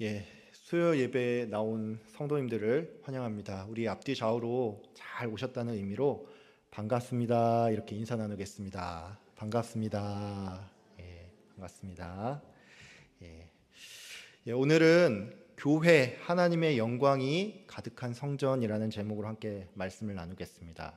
예, 수요 예배에 나온 성도님들을 환영합니다. 우리 앞뒤 좌우로 잘 오셨다는 의미로 반갑습니다. 이렇게 인사 나누겠습니다. 반갑습니다. 예, 반갑습니다. 예, 오늘은 교회 하나님의 영광이 가득한 성전이라는 제목으로 함께 말씀을 나누겠습니다.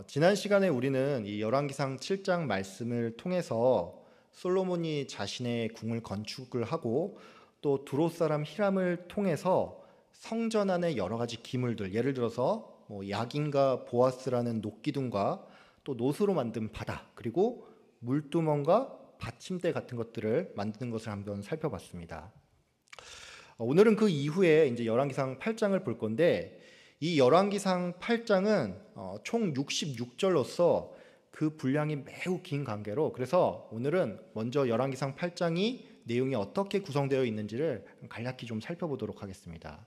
지난 시간에 우리는 이 열왕기상 7장 말씀을 통해서 솔로몬이 자신의 궁을 건축을 하고 또 두롯 사람 히람을 통해서 성전 안에 여러 가지 기물들, 예를 들어서 야긴과 보아스라는 녹기둥과 또 노스로 만든 바다, 그리고 물두멍과 받침대 같은 것들을 만드는 것을 한번 살펴봤습니다. 오늘은 그 이후에 이제 열왕기상 8장을 볼 건데, 이 열왕기상 8장은 총 66절로서 그 분량이 매우 긴 관계로, 그래서 오늘은 먼저 열왕기상 8장이 내용이 어떻게 구성되어 있는지를 간략히 좀 살펴보도록 하겠습니다.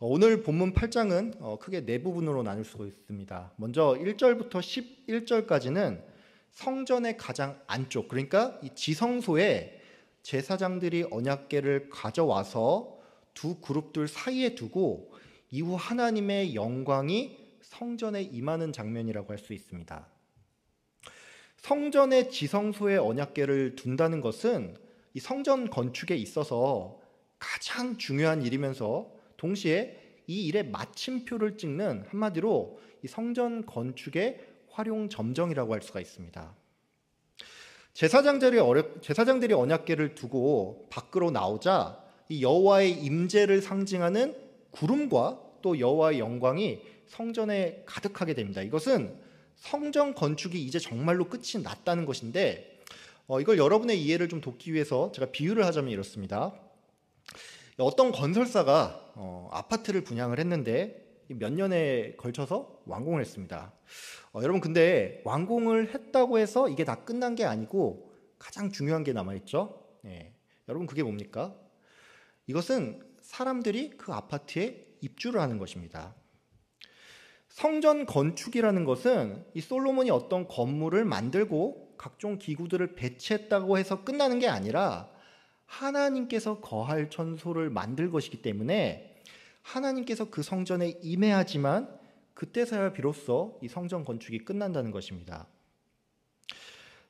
오늘 본문 8장은 크게 네 부분으로 나눌 수 있습니다. 먼저 1절부터 11절까지는 성전의 가장 안쪽, 그러니까 이 지성소에 제사장들이 언약궤를 가져와서 두 그룹들 사이에 두고 이후 하나님의 영광이 성전에 임하는 장면이라고 할 수 있습니다. 성전의 지성소에 언약궤를 둔다는 것은 이 성전 건축에 있어서 가장 중요한 일이면서 동시에 이 일의 마침표를 찍는, 한마디로 이 성전 건축의 활용 점정이라고 할 수가 있습니다. 제사장들이 언약궤를 두고 밖으로 나오자 이 여호와의 임재를 상징하는 구름과 또 여호와의 영광이 성전에 가득하게 됩니다. 이것은 성전 건축이 이제 정말로 끝이 났다는 것인데, 이걸 여러분의 이해를 좀 돕기 위해서 제가 비유를 하자면 이렇습니다. 어떤 건설사가 아파트를 분양을 했는데 몇 년에 걸쳐서 완공을 했습니다. 여러분, 근데 완공을 했다고 해서 이게 다 끝난 게 아니고 가장 중요한 게 남아있죠. 여러분, 그게 뭡니까? 이것은 사람들이 그 아파트에 입주를 하는 것입니다. 성전 건축이라는 것은 이 솔로몬이 어떤 건물을 만들고 각종 기구들을 배치했다고 해서 끝나는 게 아니라 하나님께서 거할 천소를 만들 것이기 때문에 하나님께서 그 성전에 임해야지만 그때서야 비로소 이 성전 건축이 끝난다는 것입니다.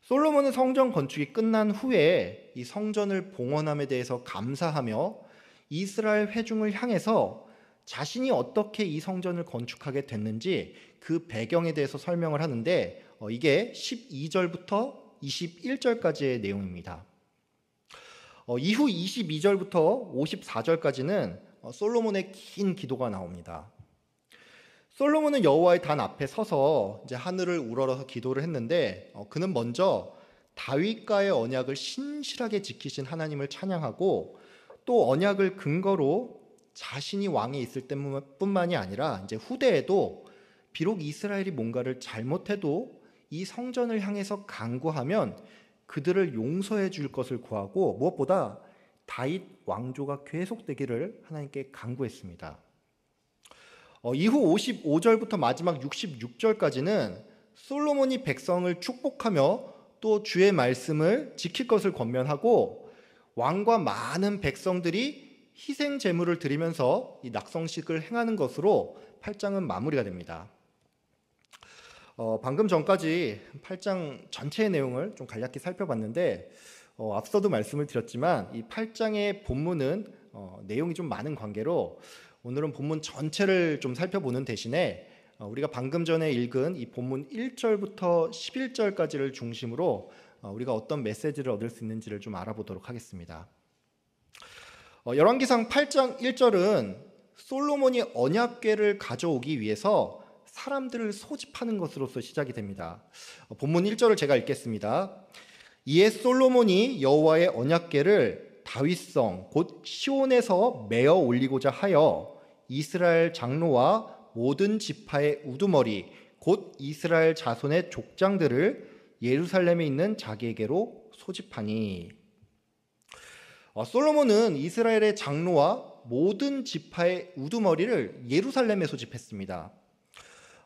솔로몬은 성전 건축이 끝난 후에 이 성전을 봉헌함에 대해서 감사하며 이스라엘 회중을 향해서 자신이 어떻게 이 성전을 건축하게 됐는지 그 배경에 대해서 설명을 하는데, 이게 12절부터 21절까지의 내용입니다. 이후 22절부터 54절까지는 솔로몬의 긴 기도가 나옵니다. 솔로몬은 여호와의 단 앞에 서서 이제 하늘을 우러러서 기도를 했는데, 그는 먼저 다윗과의 언약을 신실하게 지키신 하나님을 찬양하고 또 언약을 근거로 자신이 왕에 있을 때뿐만이 아니라 이제 후대에도 비록 이스라엘이 뭔가를 잘못해도 이 성전을 향해서 간구하면 그들을 용서해 줄 것을 구하고 무엇보다 다윗 왕조가 계속되기를 하나님께 간구했습니다. 이후 55절부터 마지막 66절까지는 솔로몬이 백성을 축복하며 또 주의 말씀을 지킬 것을 권면하고 왕과 많은 백성들이 희생 제물을 드리면서 이 낙성식을 행하는 것으로 8장은 마무리가 됩니다. 방금 전까지 8장 전체의 내용을 좀 간략히 살펴봤는데, 앞서도 말씀을 드렸지만 이 8장의 본문은 내용이 좀 많은 관계로 오늘은 본문 전체를 좀 살펴보는 대신에 우리가 방금 전에 읽은 이 본문 1절부터 11절까지를 중심으로 우리가 어떤 메시지를 얻을 수 있는지를 좀 알아보도록 하겠습니다. 열왕기상 8장 1절은 솔로몬이 언약궤를 가져오기 위해서 사람들을 소집하는 것으로서 시작이 됩니다. 본문 1절을 제가 읽겠습니다. 이에 솔로몬이 여호와의 언약궤를 다윗성 곧 시온에서 메어 올리고자 하여 이스라엘 장로와 모든 지파의 우두머리 곧 이스라엘 자손의 족장들을 예루살렘에 있는 자기에게로 소집하니, 솔로몬은 이스라엘의 장로와 모든 지파의 우두머리를 예루살렘에 소집했습니다.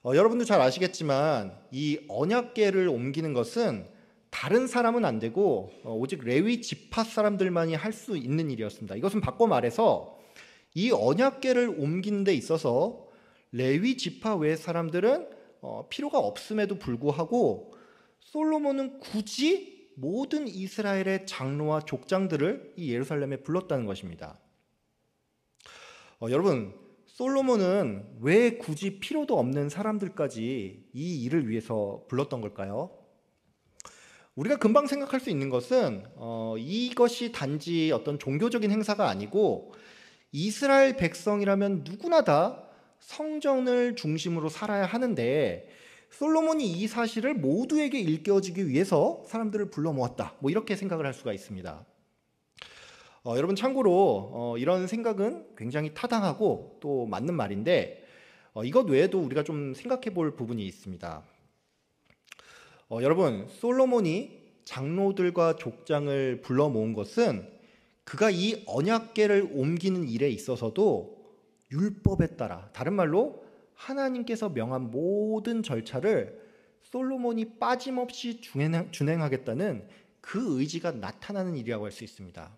여러분도 잘 아시겠지만 이 언약궤를 옮기는 것은 다른 사람은 안 되고 오직 레위 지파 사람들만이 할 수 있는 일이었습니다. 이것은 바꿔 말해서 이 언약궤를 옮기는 데 있어서 레위 지파 외의 사람들은 필요가 없음에도 불구하고 솔로몬은 굳이 모든 이스라엘의 장로와 족장들을 이 예루살렘에 불렀다는 것입니다. 여러분, 솔로몬은 왜 굳이 필요도 없는 사람들까지 이 일을 위해서 불렀던 걸까요? 우리가 금방 생각할 수 있는 것은 이것이 단지 어떤 종교적인 행사가 아니고 이스라엘 백성이라면 누구나 다 성전을 중심으로 살아야 하는데 솔로몬이 이 사실을 모두에게 일깨워주기 위해서 사람들을 불러 모았다. 이렇게 생각을 할 수가 있습니다. 여러분 참고로 이런 생각은 굉장히 타당하고 또 맞는 말인데 이것 외에도 우리가 좀 생각해 볼 부분이 있습니다. 여러분 솔로몬이 장로들과 족장을 불러 모은 것은 그가 이 언약궤를 옮기는 일에 있어서도 율법에 따라, 다른 말로 하나님께서 명한 모든 절차를 솔로몬이 빠짐없이 준행하겠다는 그 의지가 나타나는 일이라고 할 수 있습니다.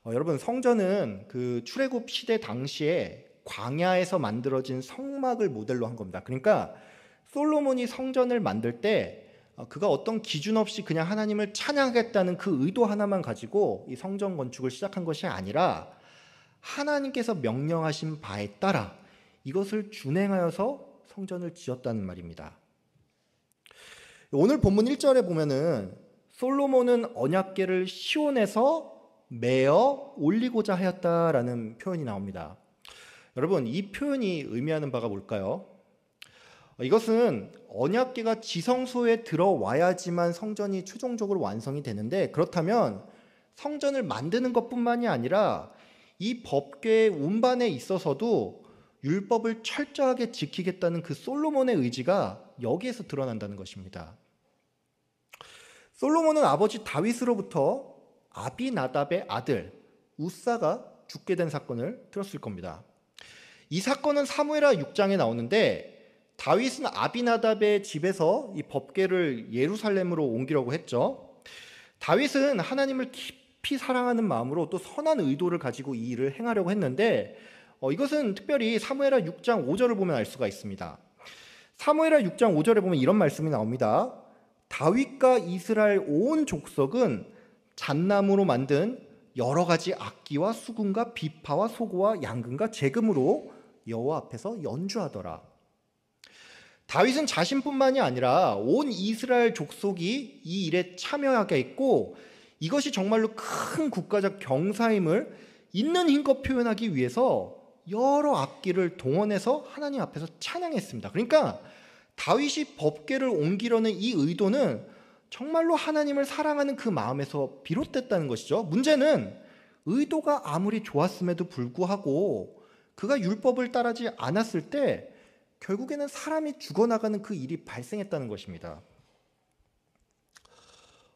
여러분 성전은 그 출애굽 시대 당시에 광야에서 만들어진 성막을 모델로 한 겁니다. 그러니까 솔로몬이 성전을 만들 때 그가 어떤 기준 없이 그냥 하나님을 찬양하겠다는 그 의도 하나만 가지고 이 성전 건축을 시작한 것이 아니라 하나님께서 명령하신 바에 따라 이것을 준행하여서 성전을 지었다는 말입니다. 오늘 본문 1절에 보면은 솔로몬은 언약궤를 시온에서 메어 올리고자 하였다라는 표현이 나옵니다. 여러분 이 표현이 의미하는 바가 뭘까요? 이것은 언약궤가 지성소에 들어와야지만 성전이 최종적으로 완성이 되는데, 그렇다면 성전을 만드는 것뿐만이 아니라 이 법궤의 운반에 있어서도 율법을 철저하게 지키겠다는 그 솔로몬의 의지가 여기에서 드러난다는 것입니다. 솔로몬은 아버지 다윗으로부터 아비나답의 아들 우사가 죽게 된 사건을 들었을 겁니다. 이 사건은 사무엘하 6장에 나오는데 다윗은 아비나답의 집에서 이 법궤를 예루살렘으로 옮기려고 했죠. 다윗은 하나님을 깊이 사랑하는 마음으로 또 선한 의도를 가지고 이 일을 행하려고 했는데 이것은 특별히 사무엘하 6장 5절을 보면 알 수가 있습니다. 사무엘하 6장 5절에 보면 이런 말씀이 나옵니다. 다윗과 이스라엘 온 족속은 잣나무로 만든 여러 가지 악기와 수금과 비파와 소고와 양금과 제금으로 여호와 앞에서 연주하더라. 다윗은 자신뿐만이 아니라 온 이스라엘 족속이 이 일에 참여하게 했고 이것이 정말로 큰 국가적 경사임을 있는 힘껏 표현하기 위해서 여러 악기를 동원해서 하나님 앞에서 찬양했습니다. 그러니까 다윗이 법궤를 옮기려는 이 의도는 정말로 하나님을 사랑하는 그 마음에서 비롯됐다는 것이죠. 문제는 의도가 아무리 좋았음에도 불구하고 그가 율법을 따르지 않았을 때 결국에는 사람이 죽어나가는 그 일이 발생했다는 것입니다.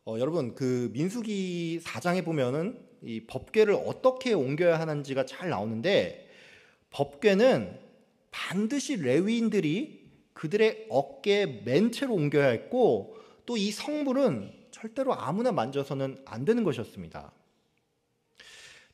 여러분 그 민수기 4장에 보면은 이 법궤를 어떻게 옮겨야 하는지가 잘 나오는데 법궤는 반드시 레위인들이 그들의 어깨에 맨 채로 옮겨야 했고 또 이 성물은 절대로 아무나 만져서는 안 되는 것이었습니다.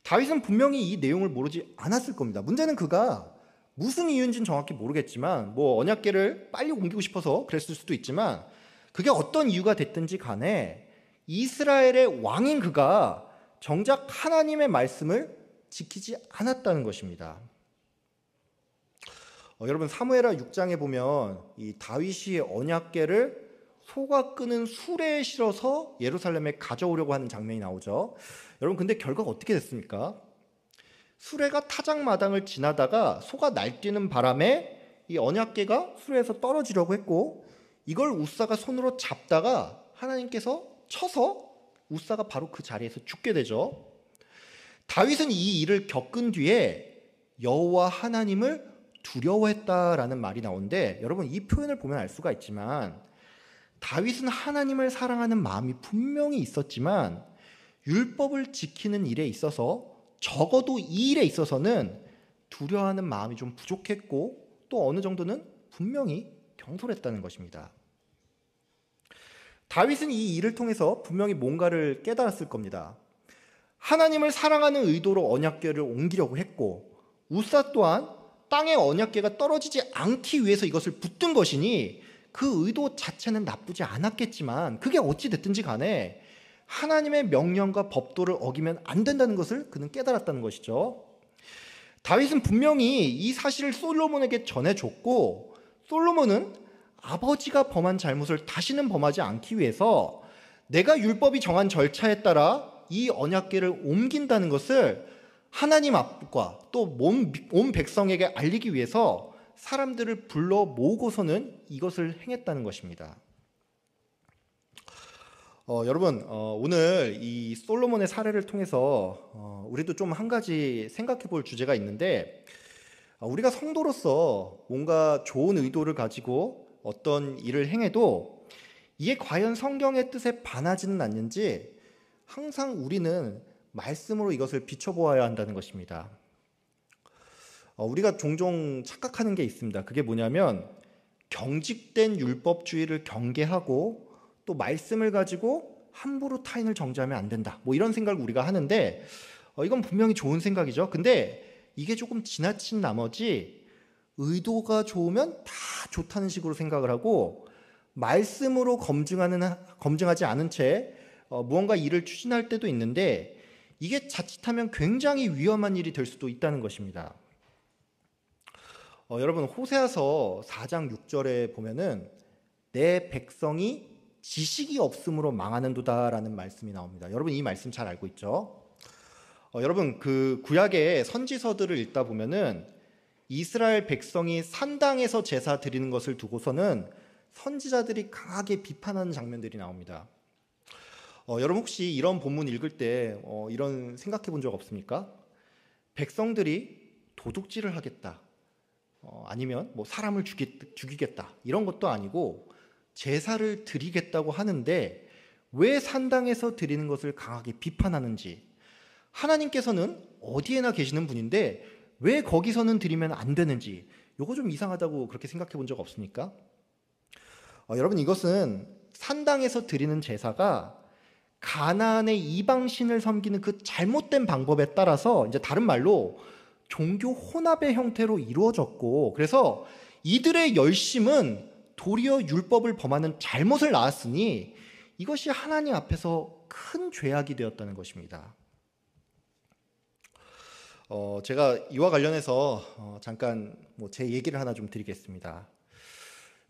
다윗은 분명히 이 내용을 모르지 않았을 겁니다. 문제는 그가 무슨 이유인지는 정확히 모르겠지만 언약궤를 빨리 옮기고 싶어서 그랬을 수도 있지만 그게 어떤 이유가 됐든지 간에 이스라엘의 왕인 그가 정작 하나님의 말씀을 지키지 않았다는 것입니다. 여러분 사무엘하 6장에 보면 이 다윗이 언약궤를 소가 끄는 수레에 실어서 예루살렘에 가져오려고 하는 장면이 나오죠. 여러분 근데 결과가 어떻게 됐습니까? 수레가 타작마당을 지나다가 소가 날뛰는 바람에 이 언약궤가 수레에서 떨어지려고 했고 이걸 우사가 손으로 잡다가 하나님께서 쳐서 우사가 바로 그 자리에서 죽게 되죠. 다윗은 이 일을 겪은 뒤에 여호와 하나님을 두려워했다라는 말이 나오는데 여러분 이 표현을 보면 알 수가 있지만 다윗은 하나님을 사랑하는 마음이 분명히 있었지만 율법을 지키는 일에 있어서 적어도 이 일에 있어서는 두려워하는 마음이 좀 부족했고 또 어느 정도는 분명히 경솔했다는 것입니다. 다윗은 이 일을 통해서 분명히 뭔가를 깨달았을 겁니다. 하나님을 사랑하는 의도로 언약궤를 옮기려고 했고, 우사 또한 땅에 언약궤가 떨어지지 않기 위해서 이것을 붙든 것이니 그 의도 자체는 나쁘지 않았겠지만, 그게 어찌 됐든지 간에 하나님의 명령과 법도를 어기면 안 된다는 것을 그는 깨달았다는 것이죠. 다윗은 분명히 이 사실을 솔로몬에게 전해줬고, 솔로몬은 아버지가 범한 잘못을 다시는 범하지 않기 위해서 내가 율법이 정한 절차에 따라 이 언약궤를 옮긴다는 것을 하나님 앞과 또 온 백성에게 알리기 위해서 사람들을 불러 모으고서는 이것을 행했다는 것입니다. 여러분, 오늘 이 솔로몬의 사례를 통해서 우리도 좀 한 가지 생각해 볼 주제가 있는데, 우리가 성도로서 뭔가 좋은 의도를 가지고 어떤 일을 행해도 이게 과연 성경의 뜻에 반하지는 않는지 항상 우리는 말씀으로 이것을 비춰보아야 한다는 것입니다. 우리가 종종 착각하는 게 있습니다. 그게 뭐냐면 경직된 율법주의를 경계하고 또 말씀을 가지고 함부로 타인을 정죄하면 안 된다, 뭐 이런 생각을 우리가 하는데, 이건 분명히 좋은 생각이죠. 근데 이게 조금 지나친 나머지 의도가 좋으면 다 좋다는 식으로 생각을 하고 말씀으로 검증하지 않은 채 무언가 일을 추진할 때도 있는데, 이게 자칫하면 굉장히 위험한 일이 될 수도 있다는 것입니다. 여러분, 호세아서 4장 6절에 보면은 내 백성이 지식이 없음으로 망하는도다라는 말씀이 나옵니다. 여러분, 이 말씀 잘 알고 있죠? 여러분, 그 구약의 선지서들을 읽다 보면은 이스라엘 백성이 산당에서 제사 드리는 것을 두고서는 선지자들이 강하게 비판하는 장면들이 나옵니다. 여러분, 혹시 이런 본문 읽을 때 이런 생각해 본 적 없습니까? 백성들이 도둑질을 하겠다, 아니면 뭐 사람을 죽이겠다, 이런 것도 아니고 제사를 드리겠다고 하는데 왜 산당에서 드리는 것을 강하게 비판하는지, 하나님께서는 어디에나 계시는 분인데 왜 거기서는 드리면 안 되는지, 이거 좀 이상하다고 그렇게 생각해 본 적 없습니까? 여러분, 이것은 산당에서 드리는 제사가 가나안의 이방신을 섬기는 그 잘못된 방법에 따라서, 이제 다른 말로 종교 혼합의 형태로 이루어졌고, 그래서 이들의 열심은 도리어 율법을 범하는 잘못을 낳았으니 이것이 하나님 앞에서 큰 죄악이 되었다는 것입니다. 제가 이와 관련해서 잠깐 제 얘기를 하나 좀 드리겠습니다.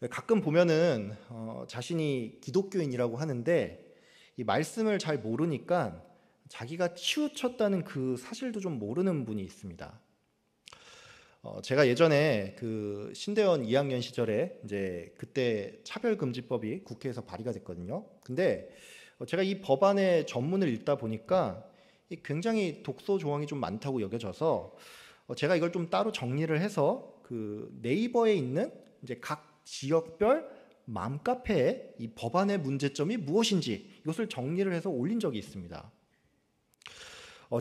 가끔 보면은 자신이 기독교인이라고 하는데 이 말씀을 잘 모르니까 자기가 치우쳤다는 그 사실도 좀 모르는 분이 있습니다. 제가 예전에 그 신대원 2학년 시절에 이제 그때 차별금지법이 국회에서 발의가 됐거든요. 근데 제가 이 법안의 전문을 읽다 보니까 굉장히 독소 조항이 좀 많다고 여겨져서 제가 이걸 좀 따로 정리를 해서 그 네이버에 있는 이제 각 지역별 맘카페에 이 법안의 문제점이 무엇인지 이것을 정리를 해서 올린 적이 있습니다.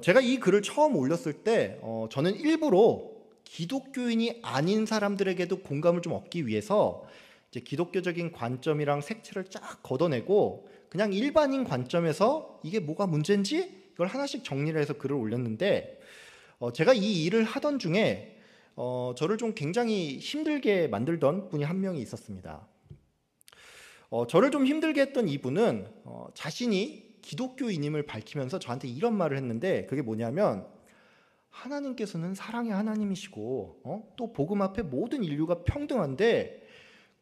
제가 이 글을 처음 올렸을 때 저는 일부러 기독교인이 아닌 사람들에게도 공감을 좀 얻기 위해서 이제 기독교적인 관점이랑 색채를 쫙 걷어내고 그냥 일반인 관점에서 이게 뭐가 문제인지 이걸 하나씩 정리를 해서 글을 올렸는데, 제가 이 일을 하던 중에 저를 좀 굉장히 힘들게 만들던 분이 한 명이 있었습니다. 저를 좀 힘들게 했던 이분은 자신이 기독교인임을 밝히면서 저한테 이런 말을 했는데, 그게 뭐냐면 하나님께서는 사랑의 하나님이시고 또 복음 앞에 모든 인류가 평등한데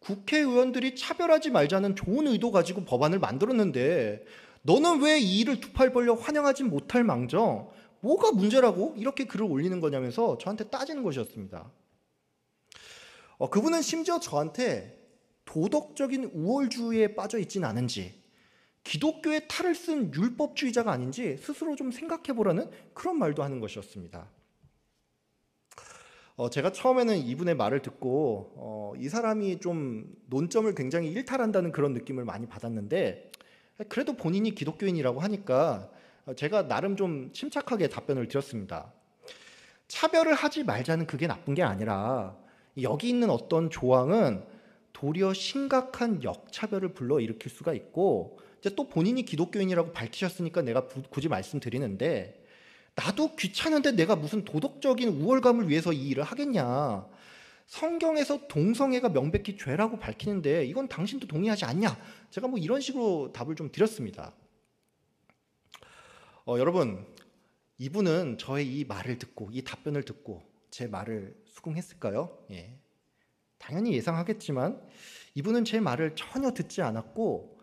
국회의원들이 차별하지 말자는 좋은 의도 가지고 법안을 만들었는데 너는 왜 이 일을 두 팔 벌려 환영하지 못할 망정 뭐가 문제라고 이렇게 글을 올리는 거냐면서 저한테 따지는 것이었습니다. 그분은 심지어 저한테 도덕적인 우월주의에 빠져 있진 않은지, 기독교의 탈을 쓴 율법주의자가 아닌지 스스로 좀 생각해보라는 그런 말도 하는 것이었습니다. 제가 처음에는 이분의 말을 듣고 이 사람이 좀 논점을 굉장히 일탈한다는 그런 느낌을 많이 받았는데, 그래도 본인이 기독교인이라고 하니까 제가 나름 좀 침착하게 답변을 드렸습니다. 차별을 하지 말자는 그게 나쁜 게 아니라 여기 있는 어떤 조항은 도리어 심각한 역차별을 불러일으킬 수가 있고, 이제 또 본인이 기독교인이라고 밝히셨으니까 내가 굳이 말씀드리는데, 나도 귀찮은데 내가 무슨 도덕적인 우월감을 위해서 이 일을 하겠냐. 성경에서 동성애가 명백히 죄라고 밝히는데 이건 당신도 동의하지 않냐. 제가 뭐 이런 식으로 답을 좀 드렸습니다. 여러분, 이분은 저의 이 말을 듣고, 이 답변을 듣고 제 말을 수긍했을까요? 예. 당연히 예상하겠지만 이분은 제 말을 전혀 듣지 않았고,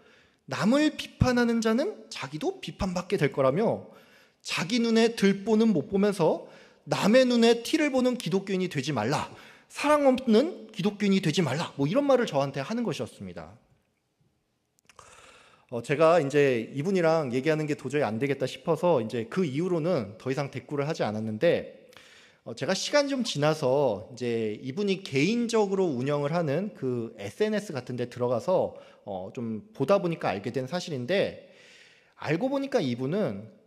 남을 비판하는 자는 자기도 비판받게 될 거라며, 자기 눈에 들보는 못 보면서 남의 눈에 티를 보는 기독교인이 되지 말라, 사랑 없는 기독교인이 되지 말라, 뭐 이런 말을 저한테 하는 것이었습니다. 제가 이제 이분이랑 얘기하는 게 도저히 안 되겠다 싶어서 이제 그 이후로는 더 이상 대꾸를 하지 않았는데, 제가 시간이 좀 지나서 이제 이분이 개인적으로 운영을 하는 그 SNS 같은 데 들어가서 좀 보다 보니까 알게 된 사실인데, 알고 보니까 이분은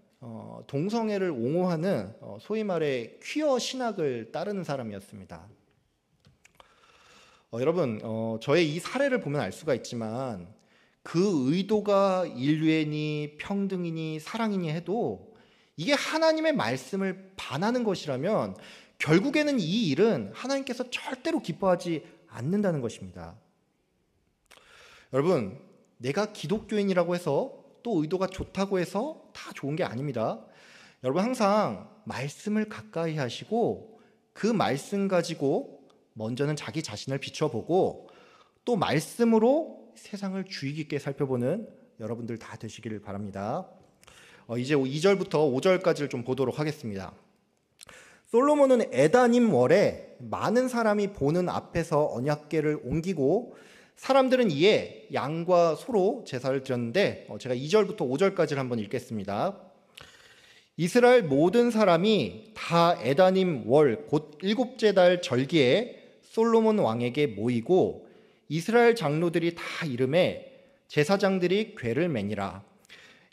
동성애를 옹호하는 소위 말해 퀴어 신학을 따르는 사람이었습니다. 여러분, 저의 이 사례를 보면 알 수가 있지만 그 의도가 인류애니 평등이니 사랑이니 해도 이게 하나님의 말씀을 반하는 것이라면 결국에는 이 일은 하나님께서 절대로 기뻐하지 않는다는 것입니다. 여러분, 내가 기독교인이라고 해서 또 의도가 좋다고 해서 다 좋은 게 아닙니다. 여러분, 항상 말씀을 가까이 하시고 그 말씀 가지고 먼저는 자기 자신을 비춰보고 또 말씀으로 세상을 주의 깊게 살펴보는 여러분들 다 되시기를 바랍니다. 이제 2절부터 5절까지를 좀 보도록 하겠습니다. 솔로몬은 에다님 월에 많은 사람이 보는 앞에서 언약궤를 옮기고 사람들은 이에 양과 소로 제사를 드렸는데, 제가 2절부터 5절까지를 한번 읽겠습니다. 이스라엘 모든 사람이 다 에다님 월 곧 7째 달 절기에 솔로몬 왕에게 모이고 이스라엘 장로들이 다 이름에 제사장들이 궤를 매니라.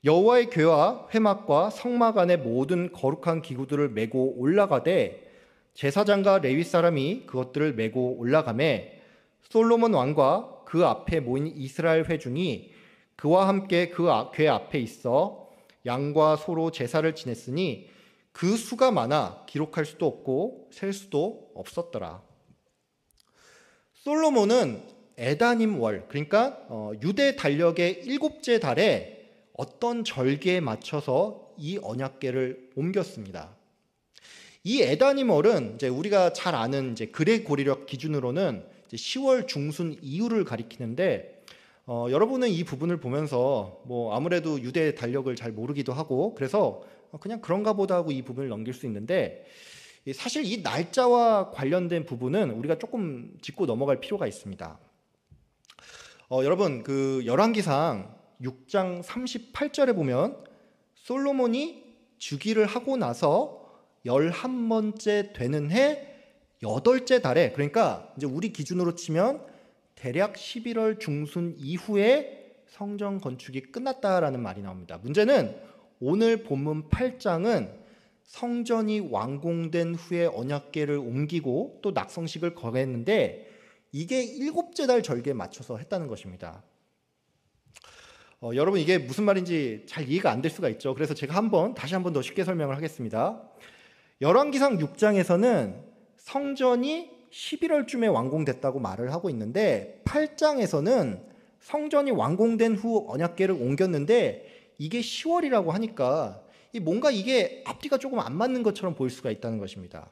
여호와의 궤와 회막과 성막 안의 모든 거룩한 기구들을 메고 올라가되 제사장과 레위 사람이 그것들을 메고 올라가매 솔로몬 왕과 그 앞에 모인 이스라엘 회중이 그와 함께 그 궤 앞에 있어 양과 소로 제사를 지냈으니 그 수가 많아 기록할 수도 없고 셀 수도 없었더라. 솔로몬은 에다님 월, 그러니까 유대 달력의 7째 달에 어떤 절기에 맞춰서 이 언약궤를 옮겼습니다. 이 에다님 월은 이제 우리가 잘 아는 이제 그레고리력 기준으로는 이제 10월 중순 이후를 가리키는데, 여러분은 이 부분을 보면서 뭐 아무래도 유대 달력을 잘 모르기도 하고 그래서 그냥 그런가 보다 하고 이 부분을 넘길 수 있는데, 사실 이 날짜와 관련된 부분은 우리가 조금 짚고 넘어갈 필요가 있습니다. 여러분, 그 열왕기상 6장 38절에 보면 솔로몬이 즉위를 하고 나서 11번째 되는 해 8째 달에, 그러니까 이제 우리 기준으로 치면 대략 11월 중순 이후에 성전 건축이 끝났다라는 말이 나옵니다. 문제는 오늘 본문 8장은 성전이 완공된 후에 언약궤를 옮기고 또 낙성식을 거했는데 이게 7째 달 절기에 맞춰서 했다는 것입니다. 여러분, 이게 무슨 말인지 잘 이해가 안 될 수가 있죠. 그래서 제가 다시 한 번 더 쉽게 설명을 하겠습니다. 열왕기상 6장에서는 성전이 11월쯤에 완공됐다고 말을 하고 있는데 8장에서는 성전이 완공된 후 언약궤를 옮겼는데 이게 10월이라고 하니까 뭔가 이게 앞뒤가 조금 안 맞는 것처럼 보일 수가 있다는 것입니다.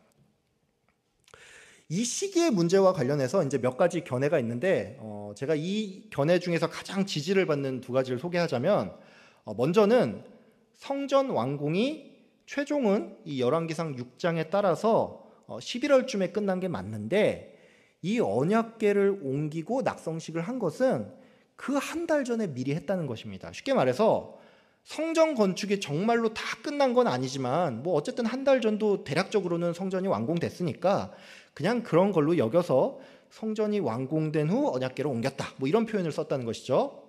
이 시기의 문제와 관련해서 이제 몇 가지 견해가 있는데, 제가 이 견해 중에서 가장 지지를 받는 두 가지를 소개하자면, 먼저는 성전 완공이 최종은 이 열왕기상 6장에 따라서 11월쯤에 끝난 게 맞는데, 이 언약궤를 옮기고 낙성식을 한 것은 그 한 달 전에 미리 했다는 것입니다. 쉽게 말해서 성전 건축이 정말로 다 끝난 건 아니지만 뭐 어쨌든 한 달 전도 대략적으로는 성전이 완공됐으니까 그냥 그런 걸로 여겨서 성전이 완공된 후 언약궤로 옮겼다, 뭐 이런 표현을 썼다는 것이죠.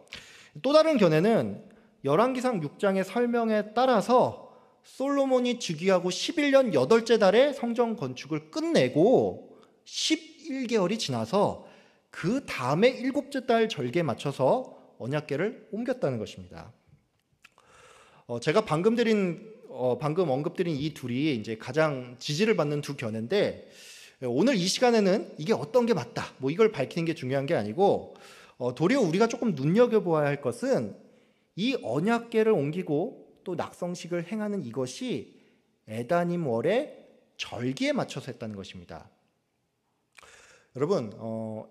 또 다른 견해는 열왕기상 6장의 설명에 따라서 솔로몬이 즉위하고 11년 8째 달에 성전 건축을 끝내고 11개월이 지나서 그 다음에 일곱째 달 절기에 맞춰서 언약궤를 옮겼다는 것입니다. 제가 방금 언급드린 이 둘이 이제 가장 지지를 받는 두 견해인데, 오늘 이 시간에는 이게 어떤 게 맞다, 뭐 이걸 밝히는 게 중요한 게 아니고, 도리어 우리가 조금 눈여겨보아야 할 것은 이 언약궤를 옮기고 또 낙성식을 행하는 이것이 에다님 월의 절기에 맞춰서 했다는 것입니다. 여러분,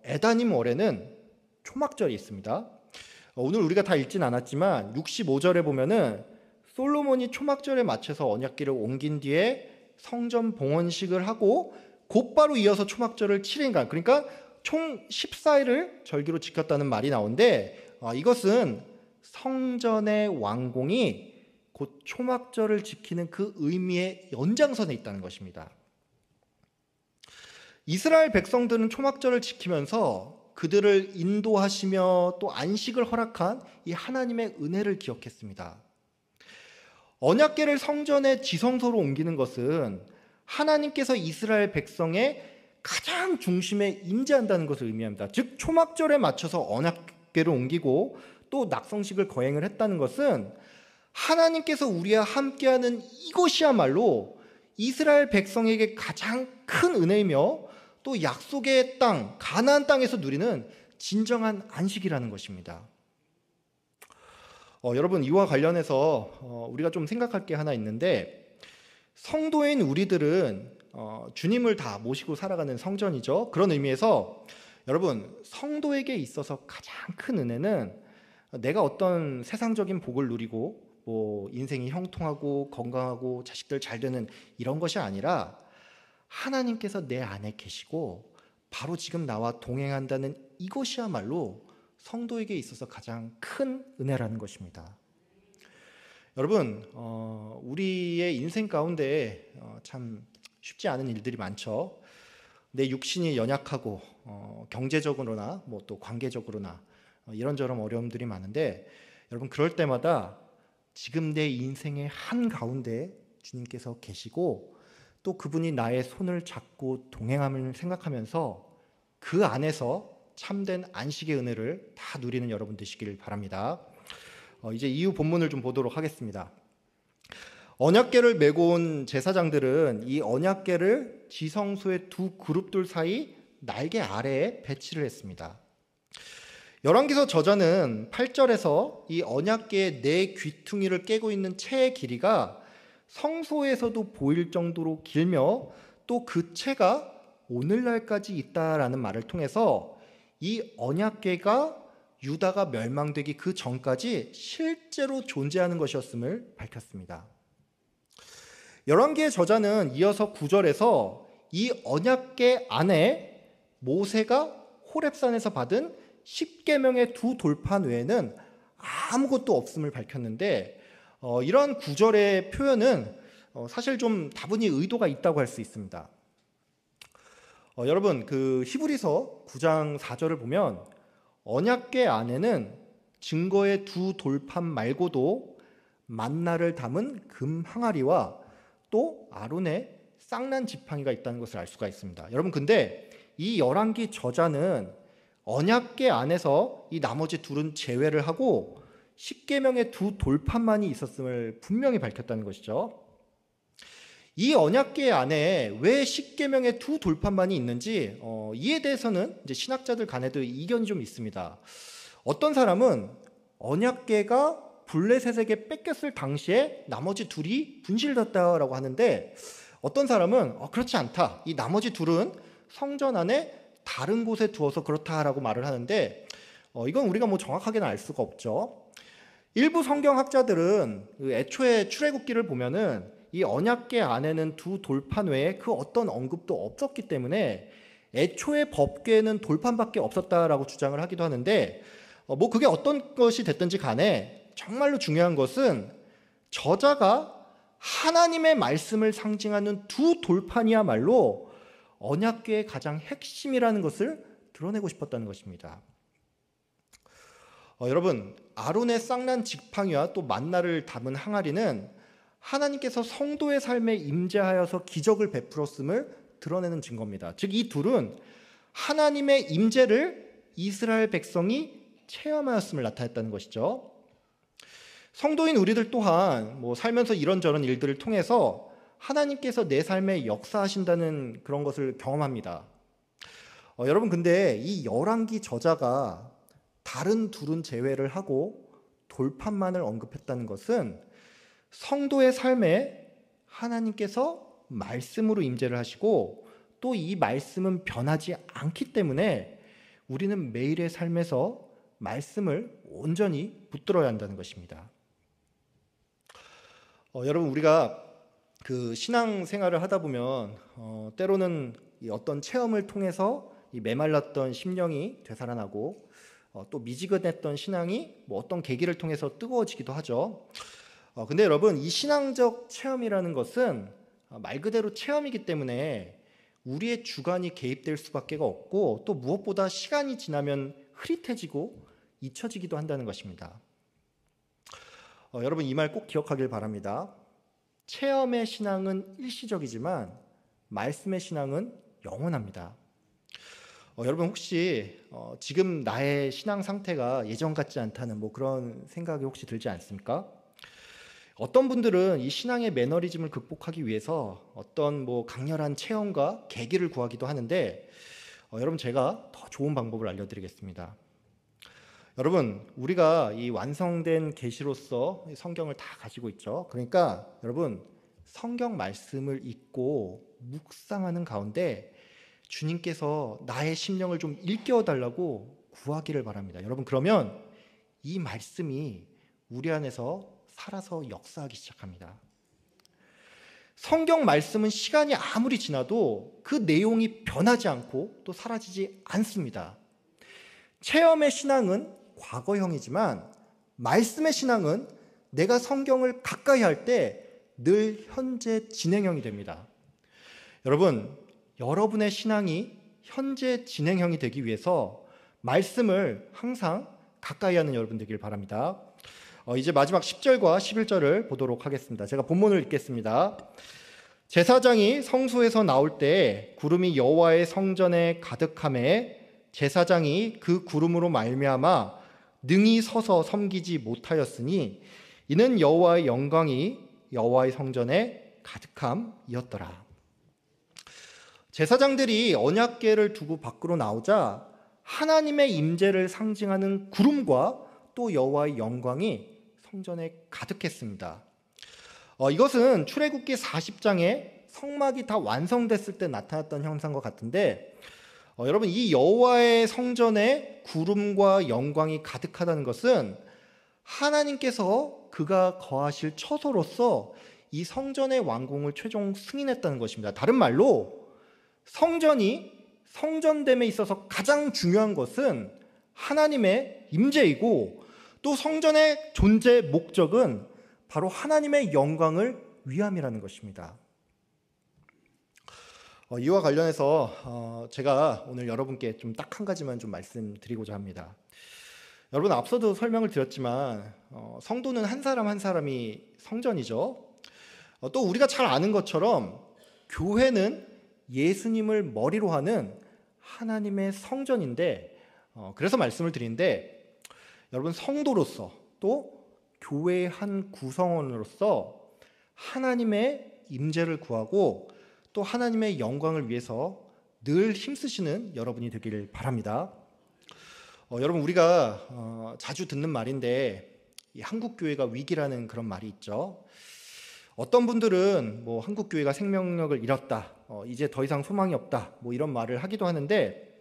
에다님 월에는 초막절이 있습니다. 오늘 우리가 다 읽진 않았지만 65절에 보면은 솔로몬이 초막절에 맞춰서 언약궤를 옮긴 뒤에 성전 봉헌식을 하고 곧바로 이어서 초막절을 7일간, 그러니까 총 14일을 절기로 지켰다는 말이 나오는데, 이것은 성전의 완공이 곧 초막절을 지키는 그 의미의 연장선에 있다는 것입니다. 이스라엘 백성들은 초막절을 지키면서 그들을 인도하시며 또 안식을 허락한 이 하나님의 은혜를 기억했습니다. 언약궤를 성전의 지성소로 옮기는 것은 하나님께서 이스라엘 백성의 가장 중심에 임재한다는 것을 의미합니다. 즉 초막절에 맞춰서 언약궤를 옮기고 또 낙성식을 거행을 했다는 것은 하나님께서 우리와 함께하는 이것이야말로 이스라엘 백성에게 가장 큰 은혜이며 또 약속의 땅, 가나안 땅에서 누리는 진정한 안식이라는 것입니다. 여러분, 이와 관련해서 우리가 좀 생각할 게 하나 있는데, 성도인 우리들은 주님을 다 모시고 살아가는 성전이죠. 그런 의미에서 여러분, 성도에게 있어서 가장 큰 은혜는 내가 어떤 세상적인 복을 누리고 뭐 인생이 형통하고 건강하고 자식들 잘 되는 이런 것이 아니라 하나님께서 내 안에 계시고 바로 지금 나와 동행한다는 이것이야말로 성도에게 있어서 가장 큰 은혜라는 것입니다. 여러분, 우리의 인생 가운데 참 쉽지 않은 일들이 많죠. 내 육신이 연약하고 경제적으로나 뭐 또 관계적으로나 이런저런 어려움들이 많은데, 여러분 그럴 때마다 지금 내 인생의 한가운데 주님께서 계시고 또 그분이 나의 손을 잡고 동행함을 생각하면서 그 안에서 참된 안식의 은혜를 다 누리는 여러분 되시길 바랍니다. 이제 이후 본문을 좀 보도록 하겠습니다. 언약궤를 메고 온 제사장들은 이 언약궤를 지성소의 두 그룹들 사이 날개 아래에 배치를 했습니다. 열왕기서 저자는 8절에서 이 언약궤의 네 귀퉁이를 깨고 있는 채의 길이가 성소에서도 보일 정도로 길며 또 그 채가 오늘날까지 있다라는 말을 통해서 이 언약궤가 유다가 멸망되기 그 전까지 실제로 존재하는 것이었음을 밝혔습니다. 열왕기의 저자는 이어서 9절에서 이 언약궤 안에 모세가 호렙산에서 받은 10계명의 두 돌판 외에는 아무것도 없음을 밝혔는데, 이러한 9절의 표현은 사실 좀 다분히 의도가 있다고 할 수 있습니다. 여러분, 그 히브리서 9장 4절을 보면 언약궤 안에는 증거의 두 돌판 말고도 만나를 담은 금 항아리와 또 아론의 쌍난 지팡이가 있다는 것을 알 수가 있습니다. 여러분, 근데 이 열왕기 저자는 언약궤 안에서 이 나머지 둘은 제외를 하고 10계명의 두 돌판만이 있었음을 분명히 밝혔다는 것이죠. 이 언약궤 안에 왜 10계명의 두 돌판만이 있는지 이에 대해서는 이제 신학자들 간에도 이견이 좀 있습니다. 어떤 사람은 언약궤가 블레셋에게 뺏겼을 당시에 나머지 둘이 분실됐다라고 하는데, 어떤 사람은 그렇지 않다, 이 나머지 둘은 성전 안에 다른 곳에 두어서 그렇다라고 말을 하는데, 이건 우리가 뭐 정확하게는 알 수가 없죠. 일부 성경학자들은 애초에 출애굽기를 보면은 이 언약궤 안에는 두 돌판 외에 그 어떤 언급도 없었기 때문에 애초에 법궤에는 돌판밖에 없었다라고 주장을 하기도 하는데, 뭐 그게 어떤 것이 됐든지 간에 정말로 중요한 것은 저자가 하나님의 말씀을 상징하는 두 돌판이야말로 언약궤의 가장 핵심이라는 것을 드러내고 싶었다는 것입니다. 여러분, 아론의 쌍난 지팡이와 또 만나를 담은 항아리는 하나님께서 성도의 삶에 임재하여서 기적을 베풀었음을 드러내는 증거입니다. 즉 이 둘은 하나님의 임재를 이스라엘 백성이 체험하였음을 나타냈다는 것이죠. 성도인 우리들 또한 살면서 이런저런 일들을 통해서 하나님께서 내 삶에 역사하신다는 그런 것을 경험합니다. 여러분, 근데 이 열왕기 저자가 다른 둘은 제외를 하고 돌판만을 언급했다는 것은 성도의 삶에 하나님께서 말씀으로 임재를 하시고 또 이 말씀은 변하지 않기 때문에 우리는 매일의 삶에서 말씀을 온전히 붙들어야 한다는 것입니다. 여러분, 우리가 그 신앙생활을 하다 보면 때로는 어떤 체험을 통해서 이 메말랐던 심령이 되살아나고 또 미지근했던 신앙이 어떤 계기를 통해서 뜨거워지기도 하죠. 근데 여러분, 이 신앙적 체험이라는 것은 말 그대로 체험이기 때문에 우리의 주관이 개입될 수밖에 없고 또 무엇보다 시간이 지나면 흐릿해지고 잊혀지기도 한다는 것입니다. 여러분, 이 말 꼭 기억하길 바랍니다. 체험의 신앙은 일시적이지만 말씀의 신앙은 영원합니다. 여러분, 혹시 지금 나의 신앙 상태가 예전 같지 않다는 그런 생각이 혹시 들지 않습니까? 어떤 분들은 이 신앙의 매너리즘을 극복하기 위해서 어떤 강렬한 체험과 계기를 구하기도 하는데 여러분, 제가 더 좋은 방법을 알려드리겠습니다. 여러분, 우리가 이 완성된 계시로서 성경을 다 가지고 있죠. 그러니까 여러분, 성경 말씀을 읽고 묵상하는 가운데 주님께서 나의 심령을 좀 일깨워 달라고 구하기를 바랍니다. 여러분, 그러면 이 말씀이 우리 안에서 살아서 역사하기 시작합니다. 성경 말씀은 시간이 아무리 지나도 그 내용이 변하지 않고 또 사라지지 않습니다. 체험의 신앙은 과거형이지만 말씀의 신앙은 내가 성경을 가까이 할 때 늘 현재 진행형이 됩니다. 여러분, 여러분의 신앙이 현재 진행형이 되기 위해서 말씀을 항상 가까이 하는 여러분 되길 바랍니다. 이제 마지막 10절과 11절을 보도록 하겠습니다. 제가 본문을 읽겠습니다. 제사장이 성소에서 나올 때 구름이 여호와의 성전에 가득하매 제사장이 그 구름으로 말미암아 능히 서서 섬기지 못하였으니 이는 여호와의 영광이 여호와의 성전에 가득함이었더라. 제사장들이 언약궤를 두고 밖으로 나오자 하나님의 임재를 상징하는 구름과 또 여호와의 영광이 성전에 가득했습니다. 이것은 출애굽기 40장에 성막이 다 완성됐을 때 나타났던 현상과 같은데 여러분, 이 여호와의 성전에 구름과 영광이 가득하다는 것은 하나님께서 그가 거하실 처소로서 이 성전의 완공을 최종 승인했다는 것입니다. 다른 말로 성전이 성전됨에 있어서 가장 중요한 것은 하나님의 임재이고 또 성전의 존재 목적은 바로 하나님의 영광을 위함이라는 것입니다. 이와 관련해서 제가 오늘 여러분께 좀 딱 한 가지만 좀 말씀드리고자 합니다. 여러분, 앞서도 설명을 드렸지만 성도는 한 사람 한 사람이 성전이죠. 또 우리가 잘 아는 것처럼 교회는 예수님을 머리로 하는 하나님의 성전인데 그래서 말씀을 드리는데 여러분, 성도로서 또 교회의 한 구성원으로서 하나님의 임재를 구하고 또 하나님의 영광을 위해서 늘 힘쓰시는 여러분이 되기를 바랍니다. 여러분, 우리가 자주 듣는 말인데 이 한국교회가 위기라는 그런 말이 있죠. 어떤 분들은 한국교회가 생명력을 잃었다, 이제 더 이상 소망이 없다, 이런 말을 하기도 하는데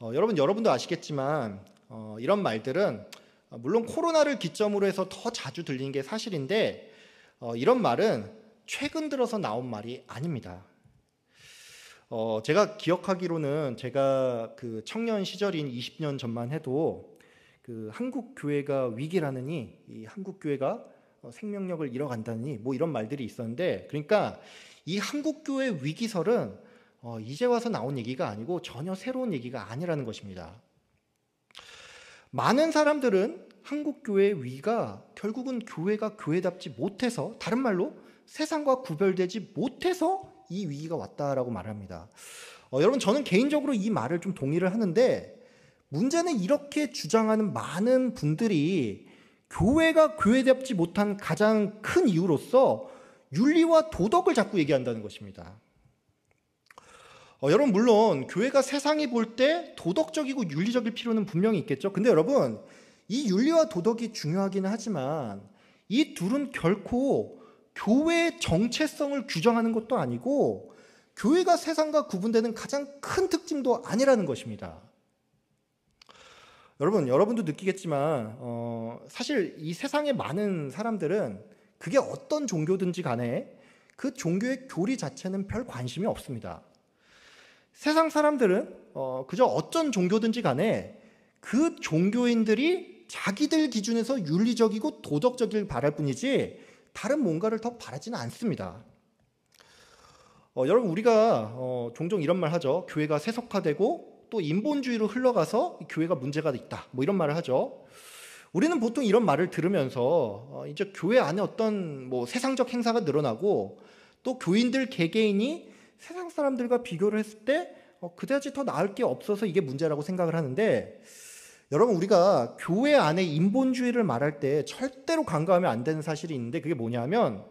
여러분도 아시겠지만 이런 말들은 물론 코로나를 기점으로 해서 더 자주 들리는 게 사실인데 이런 말은 최근 들어서 나온 말이 아닙니다. 제가 기억하기로는 제가 그 청년 시절인 20년 전만 해도 그 한국 교회가 위기라느니 이 한국 교회가 생명력을 잃어간다니 이런 말들이 있었는데, 그러니까 이 한국 교회 위기설은 이제 와서 나온 얘기가 아니고 전혀 새로운 얘기가 아니라는 것입니다. 많은 사람들은 한국 교회의 위기가 결국은 교회가 교회답지 못해서, 다른 말로 세상과 구별되지 못해서 이 위기가 왔다라고 말합니다. 여러분, 저는 개인적으로 이 말을 좀 동의를 하는데 문제는 이렇게 주장하는 많은 분들이 교회가 교회답지 못한 가장 큰 이유로서 윤리와 도덕을 자꾸 얘기한다는 것입니다. 여러분, 물론 교회가 세상이 볼 때 도덕적이고 윤리적일 필요는 분명히 있겠죠. 근데 여러분, 이 윤리와 도덕이 중요하기는 하지만 이 둘은 결코 교회의 정체성을 규정하는 것도 아니고 교회가 세상과 구분되는 가장 큰 특징도 아니라는 것입니다. 여러분도 느끼겠지만 사실 이 세상의 많은 사람들은 그게 어떤 종교든지 간에 그 종교의 교리 자체는 별 관심이 없습니다. 세상 사람들은 그저 어떤 종교든지 간에 그 종교인들이 자기들 기준에서 윤리적이고 도덕적이길 바랄 뿐이지 다른 뭔가를 더 바라지는 않습니다. 여러분, 우리가 종종 이런 말 하죠. 교회가 세속화되고 또 인본주의로 흘러가서 교회가 문제가 있다, 뭐 이런 말을 하죠. 우리는 보통 이런 말을 들으면서 이제 교회 안에 어떤 뭐 세상적 행사가 늘어나고 또 교인들 개개인이 세상 사람들과 비교를 했을 때 그다지 더 나을 게 없어서 이게 문제라고 생각을 하는데, 여러분, 우리가 교회 안에 인본주의를 말할 때 절대로 간과하면 안 되는 사실이 있는데, 그게 뭐냐면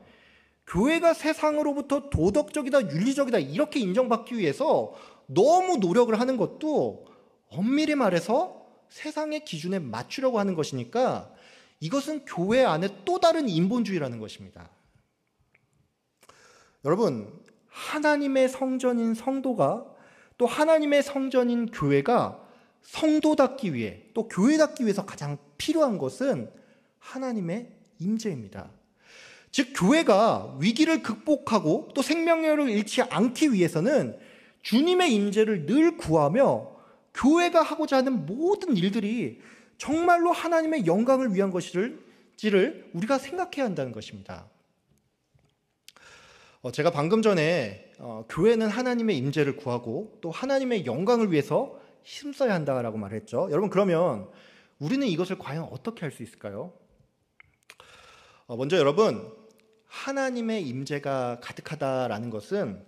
교회가 세상으로부터 도덕적이다, 윤리적이다 이렇게 인정받기 위해서 너무 노력을 하는 것도 엄밀히 말해서 세상의 기준에 맞추려고 하는 것이니까 이것은 교회 안에 또 다른 인본주의라는 것입니다. 여러분, 하나님의 성전인 성도가 또 하나님의 성전인 교회가 성도답기 위해 또 교회답기 위해서 가장 필요한 것은 하나님의 임재입니다. 즉, 교회가 위기를 극복하고 또 생명력을 잃지 않기 위해서는 주님의 임재를 늘 구하며 교회가 하고자 하는 모든 일들이 정말로 하나님의 영광을 위한 것일지를 우리가 생각해야 한다는 것입니다. 제가 방금 전에 교회는 하나님의 임재를 구하고 또 하나님의 영광을 위해서 힘써야 한다라고 말했죠. 여러분, 그러면 우리는 이것을 과연 어떻게 할 수 있을까요? 먼저 여러분, 하나님의 임재가 가득하다라는 것은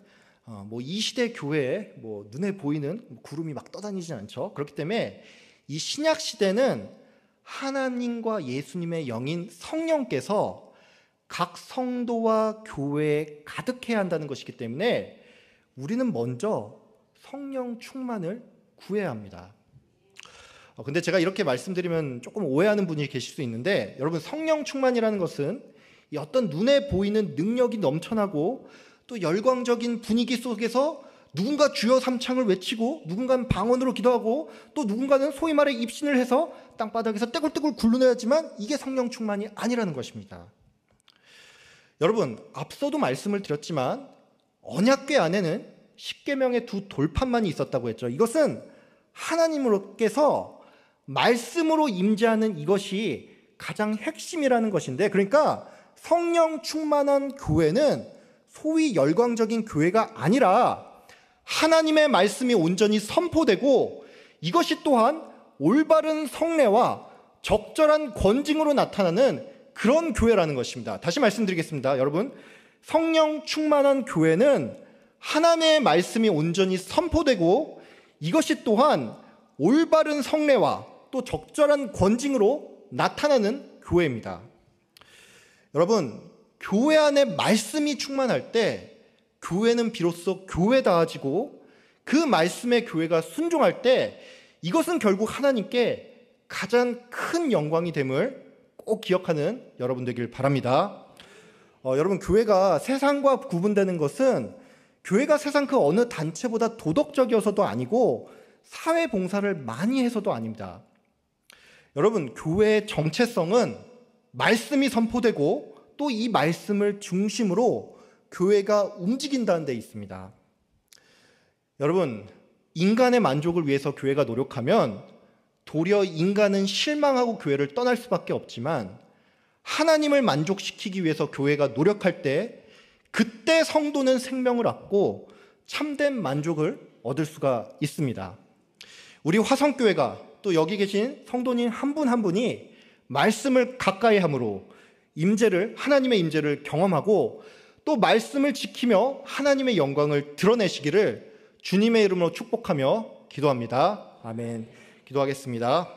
뭐 이 시대 교회에 뭐 눈에 보이는 구름이 막 떠다니지 않죠. 그렇기 때문에 이 신약 시대는 하나님과 예수님의 영인 성령께서 각 성도와 교회에 가득해야 한다는 것이기 때문에 우리는 먼저 성령 충만을 구해야 합니다. 근데 제가 이렇게 말씀드리면 조금 오해하는 분이 계실 수 있는데, 여러분, 성령 충만이라는 것은 이 어떤 눈에 보이는 능력이 넘쳐나고 또 열광적인 분위기 속에서 누군가 주여 삼창을 외치고 누군가는 방언으로 기도하고 또 누군가는 소위 말해 입신을 해서 땅바닥에서 떼굴떼굴 굴러내야지만 이게 성령 충만이 아니라는 것입니다. 여러분, 앞서도 말씀을 드렸지만 언약궤 안에는 십계명의 두 돌판만이 있었다고 했죠. 이것은 하나님께서 말씀으로 임재하는 이것이 가장 핵심이라는 것인데, 그러니까 성령 충만한 교회는 소위 열광적인 교회가 아니라 하나님의 말씀이 온전히 선포되고 이것이 또한 올바른 성례와 적절한 권징으로 나타나는 그런 교회라는 것입니다. 다시 말씀드리겠습니다. 여러분, 성령 충만한 교회는 하나님의 말씀이 온전히 선포되고 이것이 또한 올바른 성례와 또 적절한 권징으로 나타나는 교회입니다. 여러분, 교회 안에 말씀이 충만할 때 교회는 비로소 교회다워지고 그 말씀의 교회가 순종할 때 이것은 결국 하나님께 가장 큰 영광이 됨을 꼭 기억하는 여러분 되길 바랍니다. 여러분, 교회가 세상과 구분되는 것은 교회가 세상 그 어느 단체보다 도덕적이어서도 아니고 사회 봉사를 많이 해서도 아닙니다. 여러분, 교회의 정체성은 말씀이 선포되고 또 이 말씀을 중심으로 교회가 움직인다는 데 있습니다. 여러분, 인간의 만족을 위해서 교회가 노력하면 도리어 인간은 실망하고 교회를 떠날 수밖에 없지만 하나님을 만족시키기 위해서 교회가 노력할 때 그때 성도는 생명을 얻고 참된 만족을 얻을 수가 있습니다. 우리 화성교회가 또 여기 계신 성도님 한 분 한 분이 말씀을 가까이 함으로 하나님의 임재를 경험하고 또 말씀을 지키며 하나님의 영광을 드러내시기를 주님의 이름으로 축복하며 기도합니다. 아멘. 기도하겠습니다.